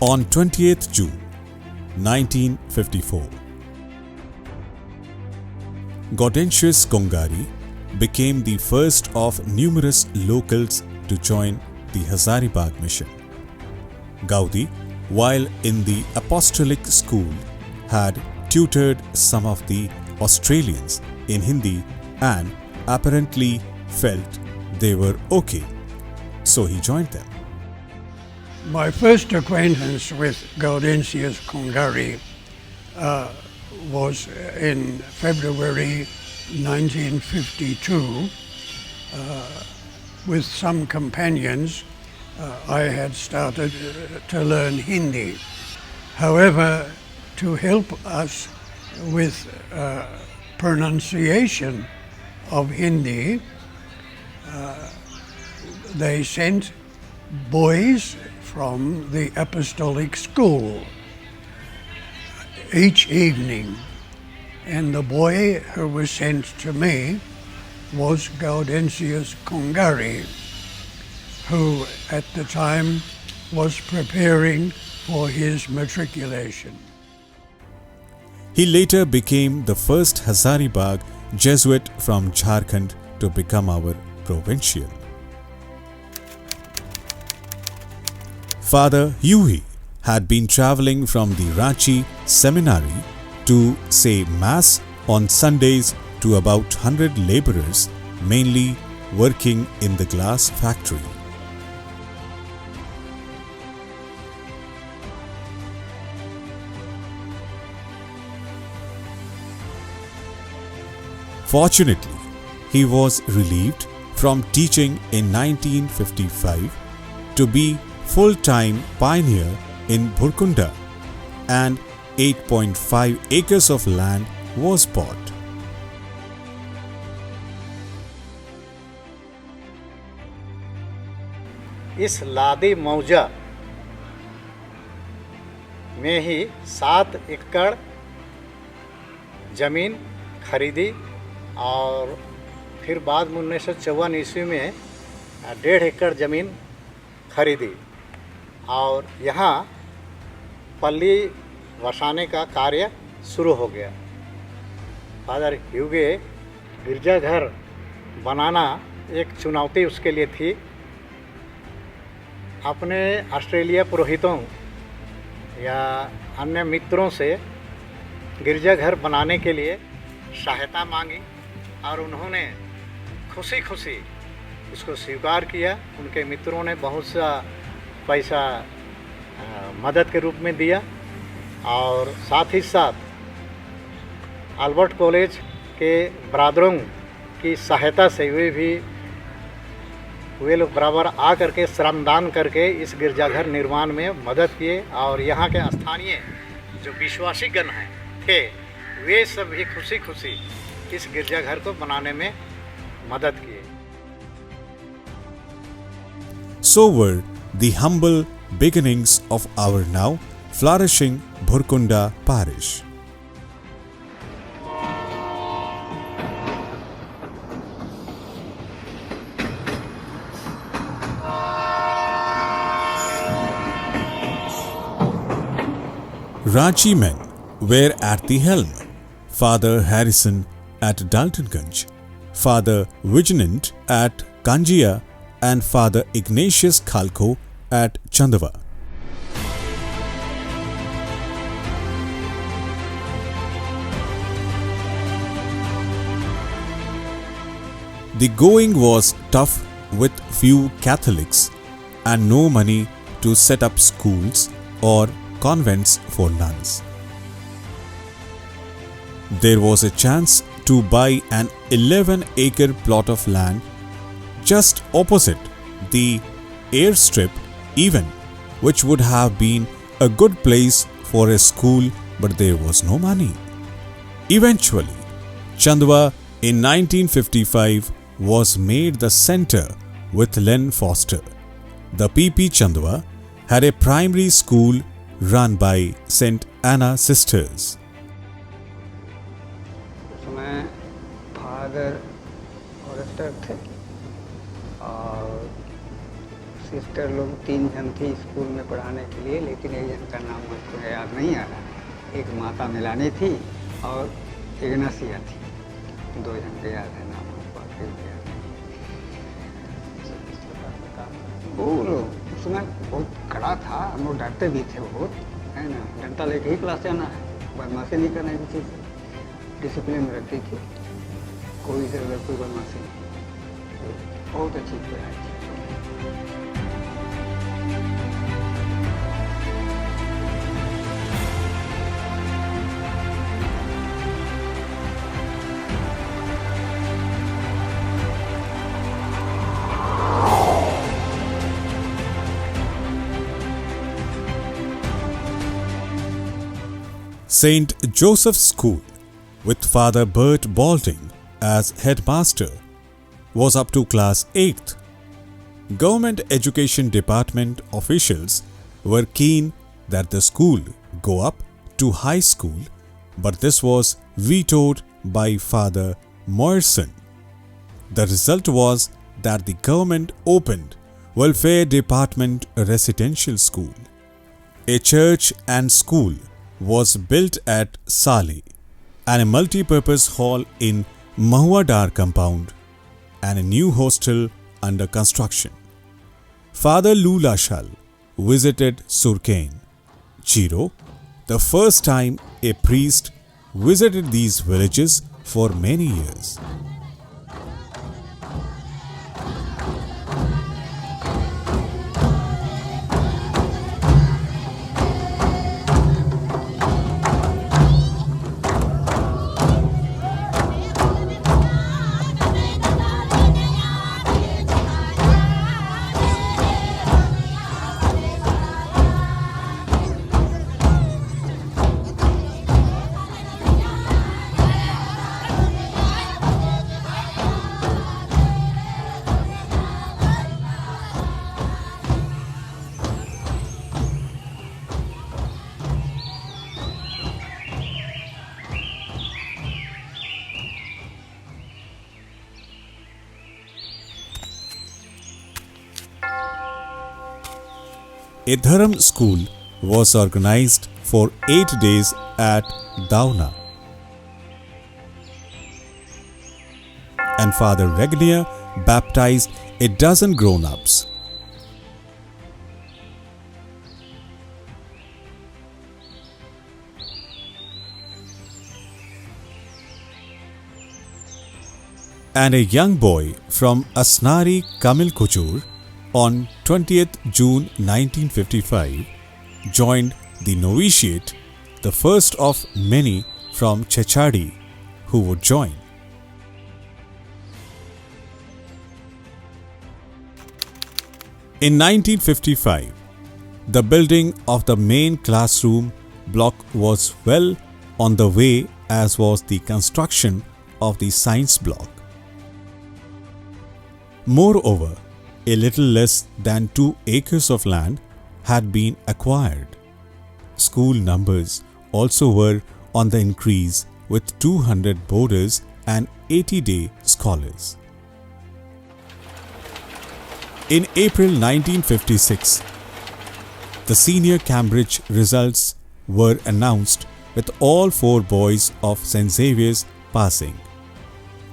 on 20th June 1954. Gaudentius Kongari became the first of numerous locals to join the Hazaribag mission. Gaudi, while in the apostolic school, had tutored some of the Australians in Hindi and apparently felt they were okay, so he joined them. My first acquaintance with Gaudentius Kongari was in February 1952. With some companions, I had started to learn Hindi. However, to help us with pronunciation of Hindi, they sent boys from the apostolic school each evening, and the boy who was sent to me was Gaudentius Kongari, who at the time was preparing for his matriculation. He later became the first Hazaribag Jesuit from Jharkhand to become our provincial. Father Yuhi had been travelling from the Ranchi seminary to say Mass on Sundays to about 100 labourers, mainly working in the glass factory. Fortunately, he was relieved from teaching in 1955 to be full-time pioneer in Bhurkunda, and 8.5 acres of land was bought. इस लादी मौजा में ही 7 एकड़ ज़मीन खरीदी और फिर बाद में 1954 ईस्वी में 1.5 एकड़ ज़मीन खरीदी और यहाँ पल्ली वसाने का कार्य शुरू हो गया। फादर ह्यूगे गिरजाघर बनाना एक चुनौती उसके लिए थी। अपने ऑस्ट्रेलिया पुरोहितों या अन्य मित्रों से गिरजाघर बनाने के लिए सहायता मांगी और उन्होंने खुशी खुशी उसको स्वीकार किया। उनके मित्रों ने बहुत सा पैसा मदद के रूप में दिया और साथ ही साथ अल्बर्ट कॉलेज के ब्रादरों की सहायता से वे लोग बराबर आ करके श्रमदान करके इस गिरजाघर निर्माण में मदद किए और यहाँ के स्थानीय जो विश्वासी गण हैं थे वे सब भी खुशी खुशी इस गिरजाघर को बनाने में मदद किए। So were the humble beginnings of our now flourishing Bhurkunda Parish. Ranchi men were at the helm. Father Harrison at Daltonganj, Father Vigilant at Kanjia, and Father Ignatius Khalkho at Chandwa. The going was tough with few Catholics and no money to set up schools or convents for nuns. There was a chance to buy an 11-acre plot of land just opposite the airstrip even, which would have been a good place for a school, but there was no money. Eventually, Chandwa in 1955 was made the centre with Len Foster. The PP Chandwa had a primary school run by St. Anna Sisters. उसमें father forester थे और sister लोग 3 जन थी school में पढ़ाने के लिए, लेकिन एक जन का नाम मुझको याद नहीं आ रहा। एक माता मिलानी थी और इग्नासिया थी, 2 जन के याद है नाम, बाकी याद नहीं। वो उसमें बहुत कड़ा था, हम लोग डरते भी थे बहुत, है ना। डंडा लेके ही क्लास जाना है, बदमाशी नहीं करना है किसी से, डिसिप्लिन में रखती थी, कोई से अगर कोई बदमाशी नहीं। बहुत अच्छी पढ़ाई थी। St. Joseph's School, with Father Bert Balding as headmaster, was up to class 8th. Government Education Department officials were keen that the school go up to high school, but this was vetoed by Father Moerson. The result was that the government opened Welfare Department Residential School. A church and school was built at Sali, and a multi-purpose hall in Mahuadar compound, and a new hostel under construction. Father Lula Shal visited Surkane, Chiro, the first time a priest visited these villages for many years. A Dharam school was organized for 8 days at Dauna, and Father Regnier baptized a dozen grown-ups. And a young boy from Asnari Kamil Kuchur on 20th June 1955 joined the novitiate, the first of many from Chechadi who would join. In 1955, the building of the main classroom block was well on the way, as was the construction of the science block. Moreover, a little less than 2 acres of land had been acquired. School numbers also were on the increase, with 200 boarders and 80-day scholars. In April 1956, the senior Cambridge results were announced, with all 4 boys of St. Xavier's passing.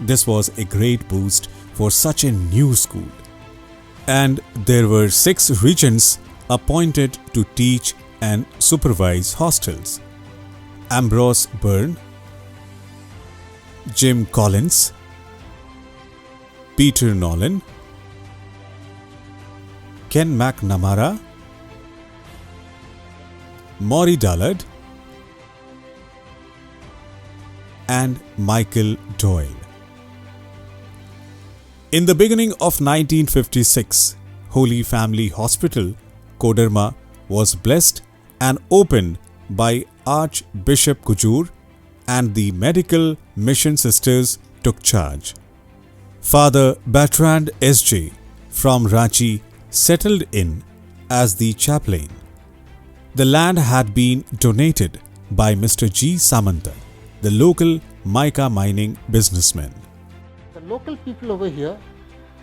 This was a great boost for such a new school. And there were 6 regents appointed to teach and supervise hostels: Ambrose Byrne, Jim Collins, Peter Nolan, Ken McNamara, Maury Dullard, and Michael Doyle. In the beginning of 1956, Holy Family Hospital, Koderma, was blessed and opened by Archbishop Kujur, and the medical mission sisters took charge. Father Bertrand SJ from Ranchi settled in as the chaplain. The land had been donated by Mr. G. Samanta, the local mica mining businessman. The local people over here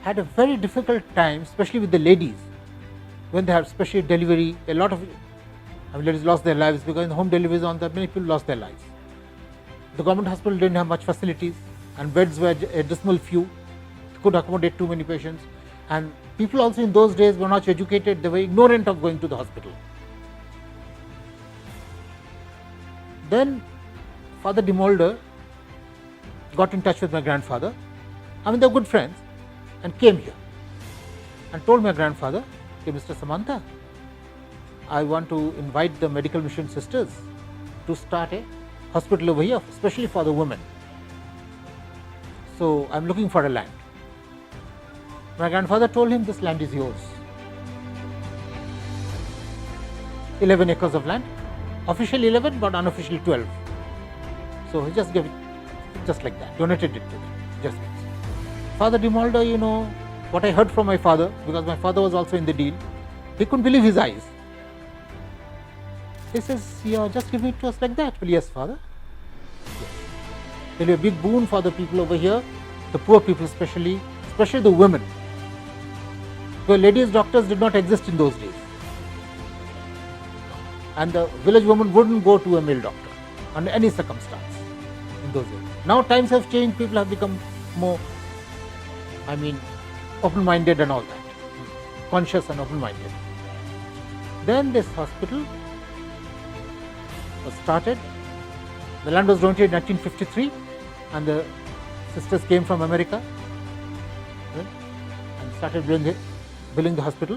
had a very difficult time, especially with the ladies, when they have especially delivery, a lot of ladies lost their lives because in home deliveries many people lost their lives. The government hospital didn't have much facilities and beds were a dismal few, could accommodate too many patients, and people also in those days were not educated, they were ignorant of going to the hospital. Then Father Demolder got in touch with my grandfather, they were good friends, and came here and told my grandfather, "Hey, Mr. Samanta, I want to invite the medical mission sisters to start a hospital over here, especially for the women. So I'm looking for a land." My grandfather told him, "This land is yours. 11 acres of land, officially 11 but unofficially 12. So he just gave it just like that, donated it to them, Jesuits. Father Demolder, what I heard from my father, because my father was also in the deal, he couldn't believe his eyes. He says, "You're just giving it to us like that?" "Well, yes, Father. Yes. There'll be a big boon for the people over here, the poor people especially the women. Because ladies doctors did not exist in those days. And the village woman wouldn't go to a male doctor under any circumstance in those days. Now times have changed, people have become more, open-minded and all that, conscious and open-minded. Then this hospital was started. The land was donated in 1953 and the sisters came from America and started building the hospital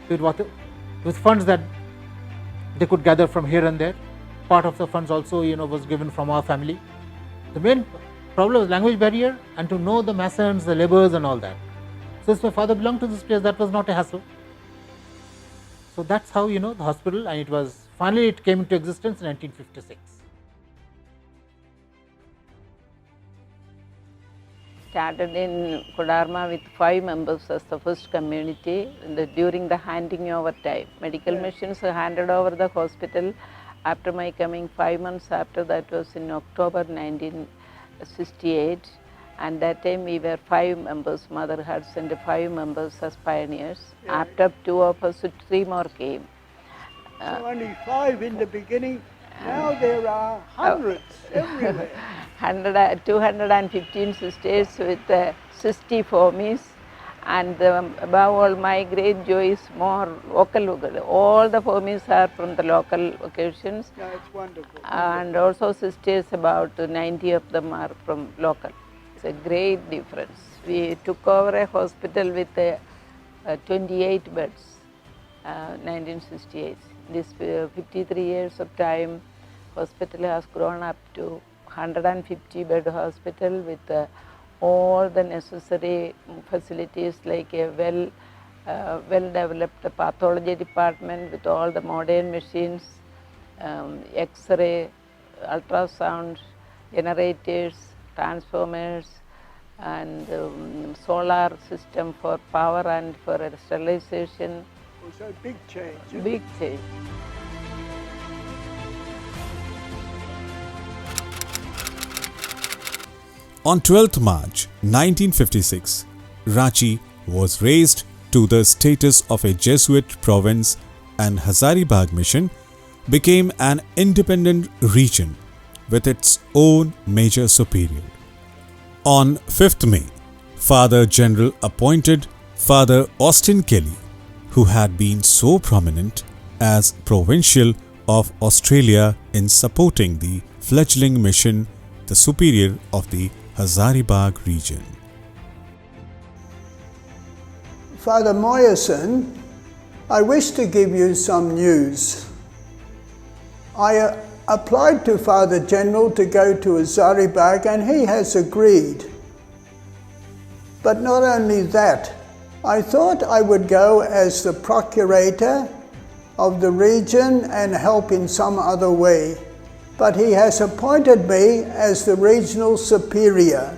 with funds that they could gather from here and there. Part of the funds also was given from our family. The main problem was language barrier and to know the masons, the laborers and all that. Since my father belonged to this place, that was not a hassle. So that's how the hospital, and it came into existence in 1956. Started in Kodarma with 5 members as the first community during the handing over time. Medical missions handed over the hospital after my coming. 5 months after that was in October 1968, and that time we were 5 members. Mother had sent 5 members as pioneers. After 2 of us, 3 more came. So only 5 in the beginning. Now there are hundreds everywhere. 215 sisters with 60 formies, and above all my great joy is more local. All the formies are from the local occasions. Yeah, it's wonderful. And also sisters, about 90 of them are from local. It's a great difference. We took over a hospital with 28 beds, 1968. This 53 years of time, hospital has grown up to 150 bed hospital with all the necessary facilities, like a well developed pathology department with all the modern machines, X-ray, ultrasound, generators, transformers, and solar system for power and for sterilization. So a big change. Big change. On 12th March 1956, Ranchi was raised to the status of a Jesuit province and Hazaribag mission became an independent region with its own major superior. On 5th May, Father General appointed Father Austin Kelly, who had been so prominent as Provincial of Australia in supporting the fledgling mission, the superior of the Hazaribag region. Father Moyerson, I wish to give you some news. I applied to Father General to go to Hazaribag and he has agreed. But not only that, I thought I would go as the procurator of the region and help in some other way. But he has appointed me as the regional superior.